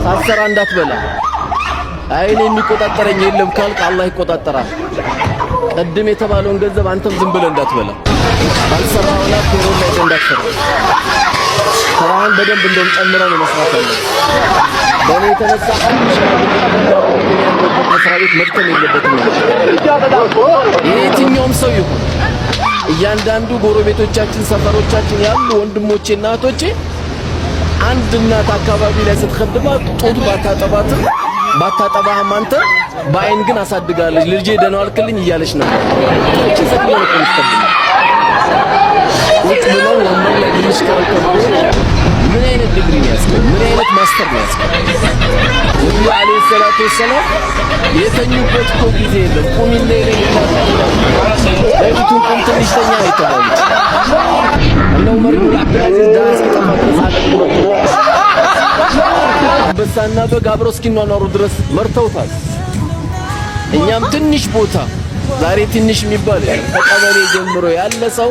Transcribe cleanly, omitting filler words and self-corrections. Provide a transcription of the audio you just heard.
ሳሰራ እንዳትበላ አይኔ የሚቆጣጠረኝ የለም ካልክ አላህ ይቆጣጠራል። ቀድም የተባለውን ገንዘብ አንተም ዝም ብለህ እንዳትበላ ባልሰራውና ፔሮል ላይ እንዳትሰራ ስራህን በደንብ እንደም ጨምረህ ነው መስራት ያለብህ። በእኔ የተነሳ መስሪያ ቤት መድከም የለበትም። የትኛውም ሰው ይሁን እያንዳንዱ ጎረቤቶቻችን ሰፈሮቻችን ያሉ ወንድሞቼ እና እህቶቼ አንድ እናት አካባቢ ላይ ስትخدማት ጡት ባታጠባህም አንተ በአይን ግን አሳድጋለች ልጄ ደህና ዋልክልኝ እያለች ነው። እቺ ዘክለው ነው የምትቀበለው። ወጥመው ወንበር ላይ ልጅ ካልከው ምን አይነት ዲግሪ ነው ያስከው? ምን አይነት ማስተር ነው ያስከው? ነብዩ አለይሂ ሰላቱ ወሰላም የተኙበት እኮ ጊዜ የለም። ቁም እንደሌለ ለይቱን ቁም ትንሽ ተኛ አይተባሉ እንደው መሪው አብዱልአዚዝ ዳስ ከተማከሳለ በሳና በጋብሮ እስኪኗኗሩ ድረስ መርተውታል። እኛም ትንሽ ቦታ ዛሬ ትንሽ የሚባል ከቀበሌ ጀምሮ ያለ ሰው